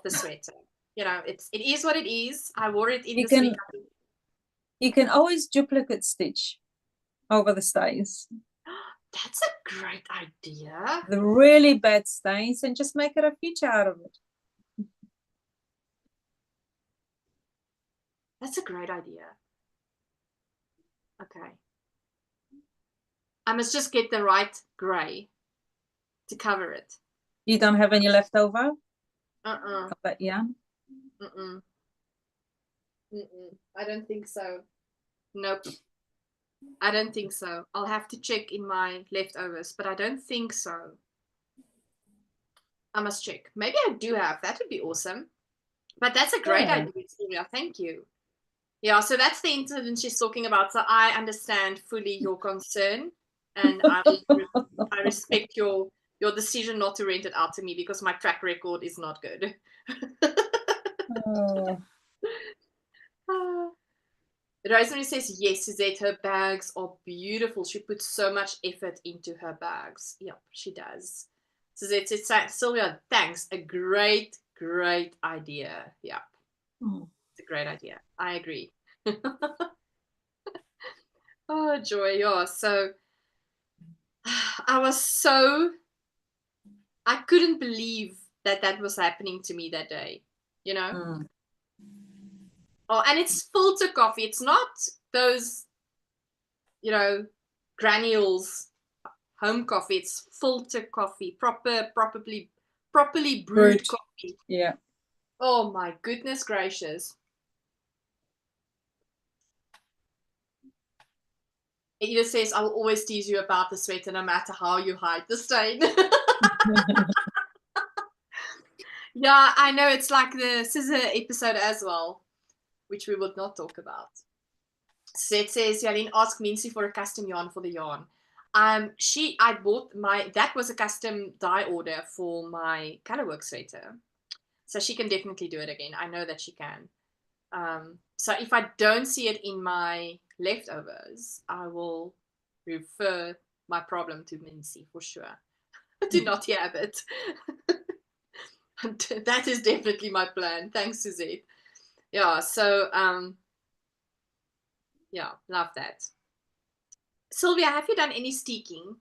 sweater. You know, it is what it is. I wore it in this week. You can always duplicate stitch over the stains. That's a great idea. The really bad stains, and just make it a feature out of it. That's a great idea. Okay. I must just get the right gray to cover it. You don't have any leftover? Of that yarn? I don't think so. Nope. I don't think so. I'll have to check in my leftovers, but I don't think so. I must check. Maybe I do have. That would be awesome. But that's a great idea, Sylvia. Thank you. Yeah, so that's the incident she's talking about. So I understand fully your concern, and I respect your decision not to rent it out to me because my track record is not good. Rosemary says, yes, Suzette, her bags are beautiful. She puts so much effort into her bags. Yep, she does. Suzette says, Sylvia, thanks. A great, great idea. Yep. It's a great idea. I agree. Oh, joy. Yeah. So I couldn't believe that was happening to me that day, you know? Oh, and it's filter coffee. It's not those, you know, granules home coffee. It's filter coffee, properly brewed coffee. Yeah. Oh my goodness gracious. Edith says, I will always tease you about the sweater no matter how you hide the stain. Yeah, I know. It's like the scissor episode as well, which we would not talk about. Seth says, Jalene, ask Mincy for a custom yarn for the yarn. I bought that was a custom dye order for my colorwork sweater. So she can definitely do it again. I know that she can. So if I don't see it in my leftovers, I will refer my problem to Mincy for sure. Do not have it. That is definitely my plan. Thanks, Suzette. Yeah, so yeah, love that. Sylvia, have you done any steeking?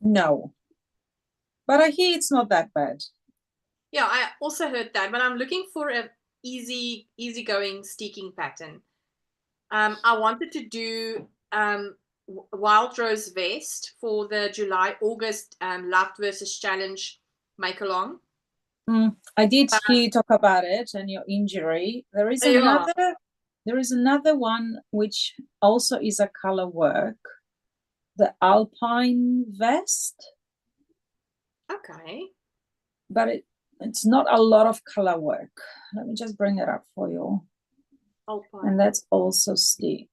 No. But I hear it's not that bad. Yeah, I also heard that, but I'm looking for a easygoing steeking pattern. I wanted to do Wild Rose Vest for the July-August Loved versus Challenge make-along. I did hear you talk about it and your injury. There is another one which also is a color work, the Alpine Vest. Okay. But it's not a lot of color work. Let me just bring it up for you. Alpine. And that's also stick.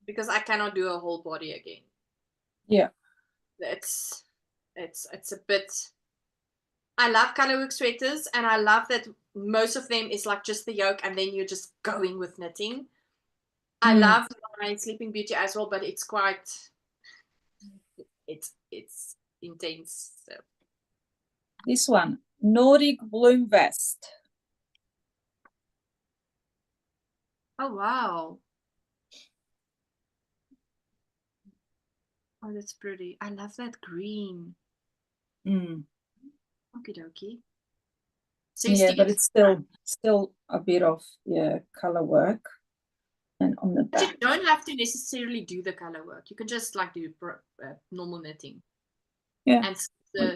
Because I cannot do a whole body again. Yeah. It's a bit. I love colorwork sweaters, and I love that most of them is like just the yoke, and then you're just going with knitting. I love my Sleeping Beauty as well, but it's quite, it's intense. So. This one, Nordic Bloom Vest. Oh, wow. Oh, that's pretty. I love that green. Okie dokie. So Yeah, but it's still a bit of color work. And on the back. But you don't have to necessarily do the color work. You can just like do normal knitting. Yeah. And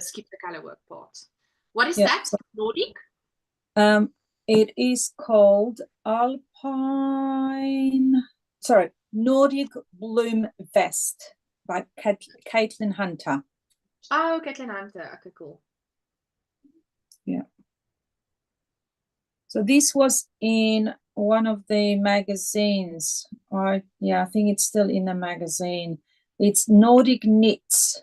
skip the color work part. What is that? So, Nordic? It is called Nordic Bloom Vest by Caitlin Hunter. Oh, Caitlin Hunter. Okay, cool. Yeah. So this was in one of the magazines. I think it's still in the magazine. It's Nordic Knits.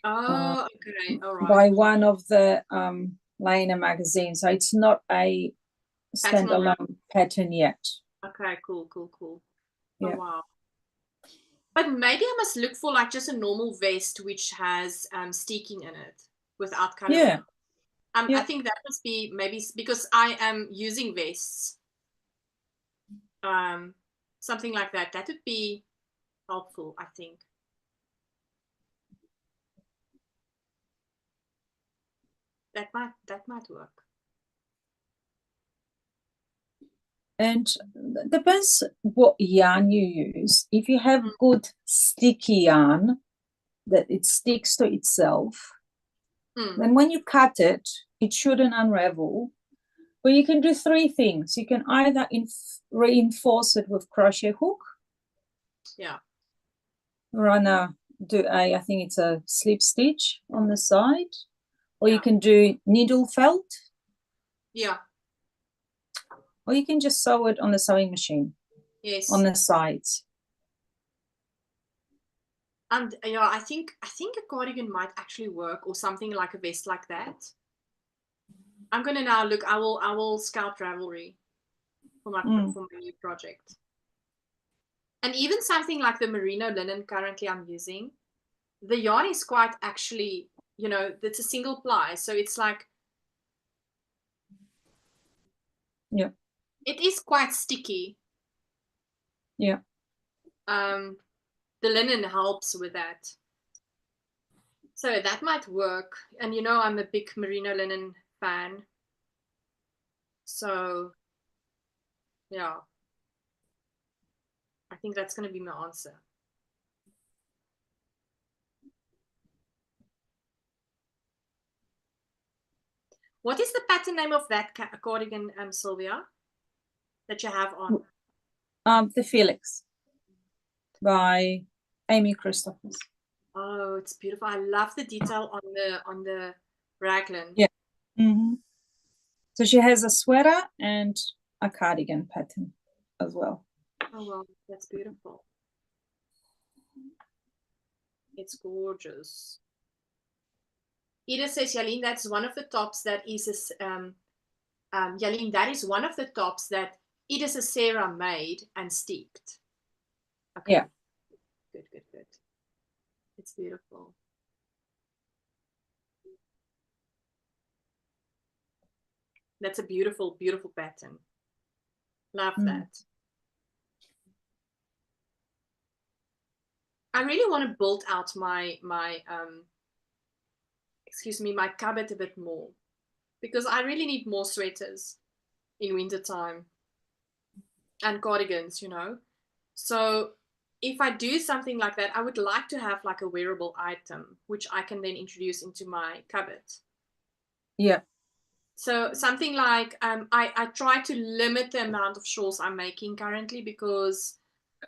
Oh, okay. All right. By one of the Lena magazines. So it's not a standalone pattern yet. Okay, cool. Yeah. Oh, wow. But maybe I must look for like just a normal vest which has sticking in it without color. Yeah. I think that must be maybe because I am using vests. Something like that. That would be helpful, I think. That might work. And depends what yarn you use. If you have good sticky yarn that it sticks to itself, then when you cut it, it shouldn't unravel. But you can do three things. You can either reinforce it with crochet hook. Yeah. I think it's a slip stitch on the side. Or you can do needle felt. Yeah. Or you can just sew it on the sewing machine. Yes. On the sides. And yeah, I think a cardigan might actually work, or something like a vest like that. I'm gonna now look. I will scout Ravelry for my new project. And even something like the merino linen currently I'm using, the yarn is quite actually, it's a single ply, so it's like, it is quite sticky. The linen helps with that, so that might work. And I'm a big merino linen fan, so yeah, I think that's going to be my answer. What is the pattern name of that cardigan, Sylvia, that you have on? The Felix by Amy Christophers. Oh, it's beautiful. I love the detail on the raglan. Yeah. So she has a sweater and a cardigan pattern as well. Oh, wow, that's beautiful. It's gorgeous. Edith says, Jalene, that's one of the tops that is Jalene, that is one of the tops that Edith Sarah made and steeped. Okay. Yeah. Good. It's beautiful. That's a beautiful, beautiful pattern. Love that. I really want to build out my cupboard a bit more, because I really need more sweaters in wintertime and cardigans, So if I do something like that, I would like to have like a wearable item, which I can then introduce into my cupboard. Yeah. So something like, I try to limit the amount of shawls I'm making currently, because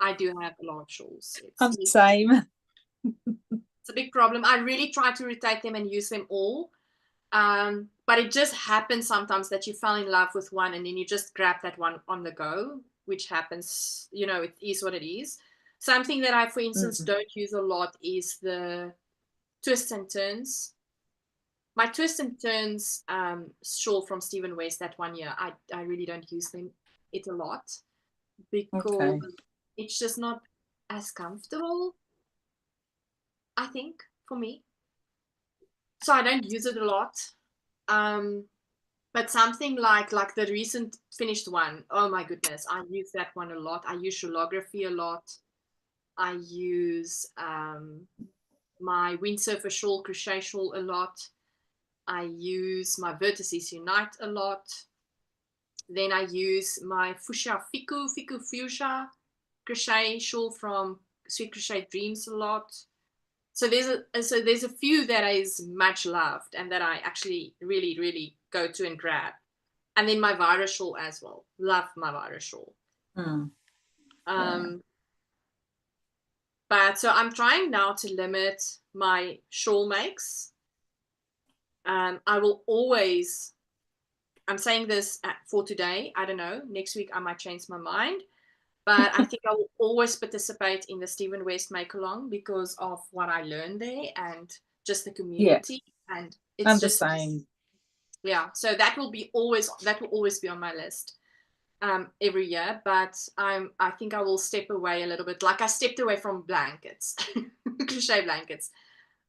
I do have a lot of shawls. I'm the same. It's a big problem. I really try to rotate them and use them all. But it just happens sometimes that you fell in love with one and then you just grab that one on the go, which happens, it is what it is. Something that I, for instance, don't use a lot is the twists and turns. my Twist and Turns shawl from Stephen West that 1 year, I really don't use it a lot because it's just not as comfortable, I think, for me. So I don't use it a lot. But something like the recent finished one, oh my goodness, I use that one a lot. I use Shawlography a lot. I use my Windsurfer shawl, crochet shawl a lot. I use my Vertices Unite a lot. Then I use my Fuchsia Fiku Fuchsia crochet shawl from Sweet Crochet Dreams a lot. So there's a few that is much loved and that I actually really, really go to and grab. And then my Vira shawl as well. Love my Vira shawl. But so I'm trying now to limit my shawl makes. I will always, I'm saying this for today. I don't know. Next week I might change my mind. But I think I will always participate in the Stephen West Make Along because of what I learned there and just the community. Yeah. And it's I'm just the same. Yeah. So that will always be on my list every year. But I think I will step away a little bit. Like I stepped away from blankets, crochet blankets,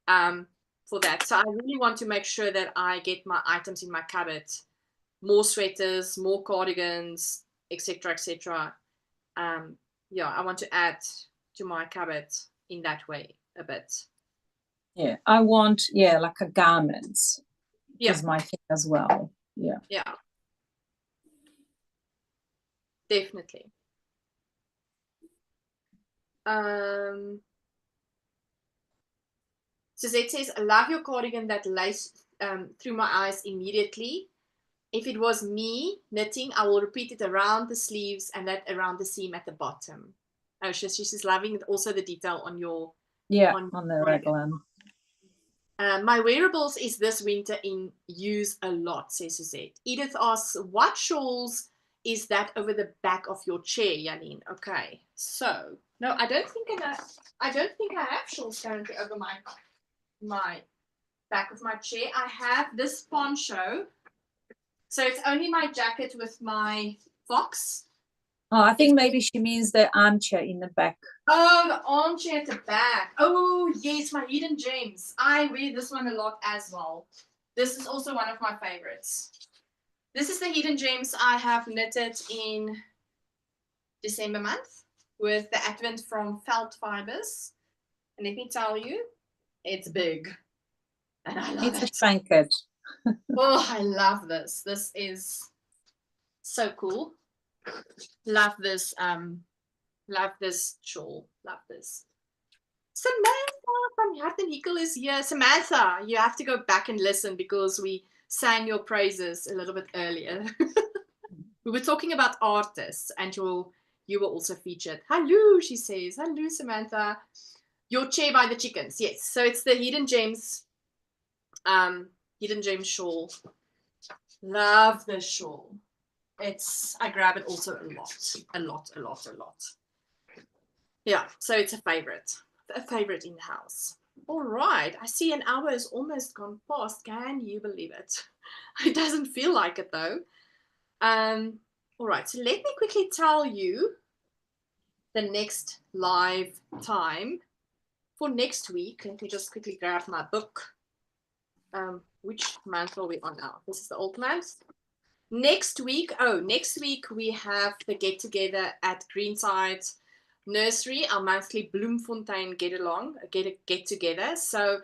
for that. So I really want to make sure that I get my items in my cupboard, more sweaters, more cardigans, etc., etc. Yeah, I want to add to my cupboard in that way a bit. Yeah, I want, like a garments is my thing as well. Yeah. Yeah. Definitely. Suzette says, I love your cardigan that lace through my eyes immediately. If it was me knitting, I will repeat it around the sleeves and that around the seam at the bottom. Oh, she's just loving also the detail on your on the raglan. My wearables is this winter in use a lot, says Suzette. Edith asks, what shawls is that over the back of your chair, Jalene? Okay, so no, I don't think I have shawls currently over my back of my chair. I have this poncho. So it's only my jacket with my fox. Oh, I think maybe she means the armchair in the back. Oh, the armchair at the back. Oh, yes, my hidden gems. I wear this one a lot as well. This is also one of my favorites. This is the hidden gems I have knitted in December month with the Advent from Felt Fibers. And let me tell you, it's big. And I love it. It's a blanket. Oh, I love this. This is so cool. Love this shawl. Love this. Samantha from Hart and Hickle is here. Samantha, you have to go back and listen because we sang your praises a little bit earlier. We were talking about artists and you were also featured. Hello, she says. Hello, Samantha. Your chair by the chickens. Yes. So it's the Hidden Gems shawl. Love this shawl. I grab it also a lot. Yeah, so it's a favorite in the house. All right, I see an hour has almost gone past. Can you believe it? It doesn't feel like it though. All right, so let me quickly tell you the next live time for next week. Let me just quickly grab my book. Which month are we on now? This is the old month. Next week we have the get together at Greenside Nursery, our monthly Bloemfontein get together. So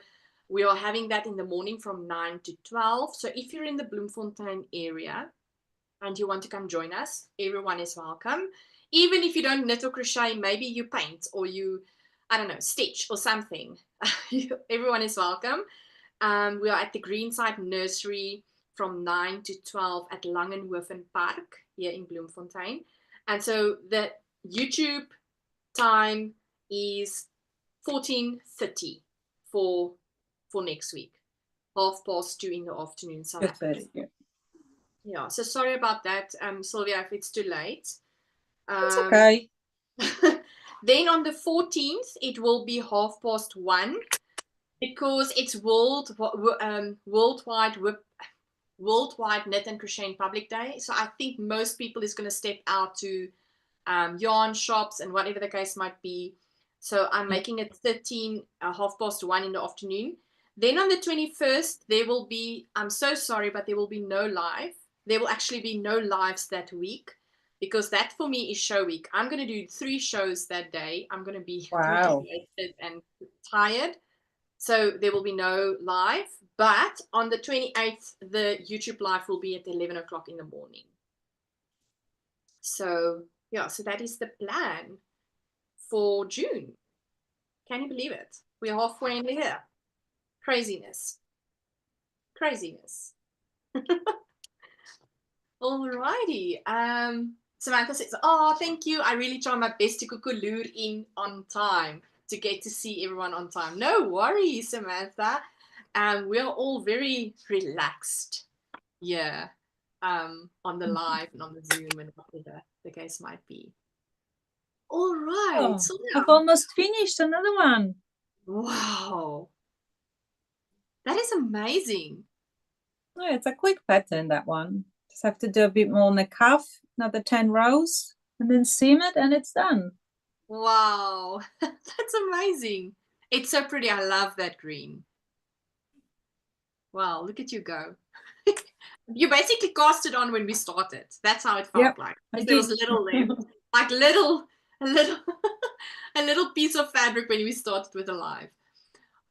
we are having that in the morning from 9 to 12. So if you're in the Bloemfontein area and you want to come join us, everyone is welcome. Even if you don't knit or crochet, maybe you paint or you, I don't know, stitch or something. Everyone is welcome. We are at the Greenside Nursery from 9 to 12 at Langenhoven Park here in Bloemfontein. And so the YouTube time is 14:30 for next week. 2:30 in the afternoon. South Africa. Yeah, so sorry about that, Sylvia, if it's too late. It's okay. Then on the 14th, it will be 1:30. Because it's worldwide knit and crochet in public day. So I think most people is going to step out to yarn shops and whatever the case might be. So I'm making it 1:30 in the afternoon. Then on the 21st, there will be, I'm so sorry, but there will be no live. There will actually be no lives that week, because that for me is show week. I'm going to do 3 shows that day. I'm going to be Wow. dehydrated and tired. So there will be no live. But on the 28th, the YouTube live will be at 11 o'clock in the morning. So yeah, so that is the plan for June. Can you believe it? We're halfway in the year. Craziness. Craziness. Alrighty. Samantha says, oh, thank you. I really try my best to lure in on time to get to see everyone on time. No worries, Samantha. We are all very relaxed. Yeah. On the live and on the Zoom and whatever the case might be. All right. Oh, So I've almost finished another one. wow. That is amazing. Oh, it's a quick pattern, that one. Just have to do a bit more on the cuff, another 10 rows, and then seam it, and it's done. Wow. That's amazing. It's so pretty. I love that green. Wow, look at you go. You basically cast it on when we started. That's how it felt like. There was little left. Like a little a little piece of fabric when we started with the live.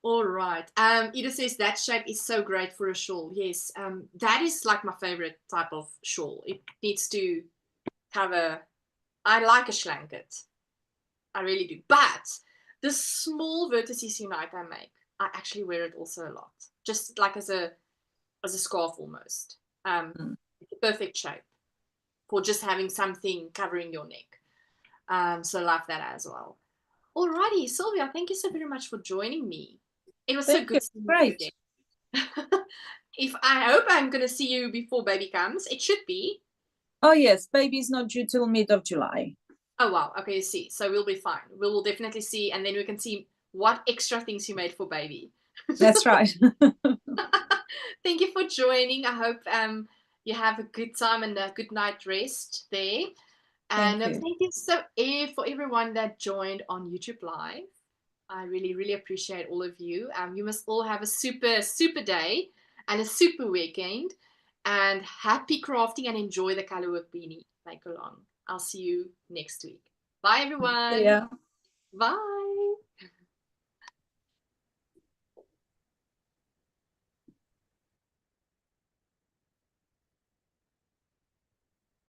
All right. Ida says that shape is so great for a shawl. Yes. That is like my favorite type of shawl. It needs to cover. I like a schlanket. I really do. But the small vertices unite I make, I actually wear it also a lot. Just like as a scarf almost. It's a perfect shape for just having something covering your neck. So love that as well. Alrighty, Sylvia, thank you so very much for joining me. It was so good seeing you again. I hope I'm going to see you before baby comes. It should be. Oh, yes. Baby's not due till mid of July. Oh, wow. Okay, see. So we'll be fine. We will definitely see, and then we can see what extra things you made for baby. That's right. Thank you for joining. I hope you have a good time and a good night rest there. And thank you so for everyone that joined on YouTube Live. I really, really appreciate all of you. You must all have a super, super day and a super weekend. And happy crafting and enjoy the Colorwork Beanie Make Along. I'll see you next week. Bye, everyone. Yeah. Bye.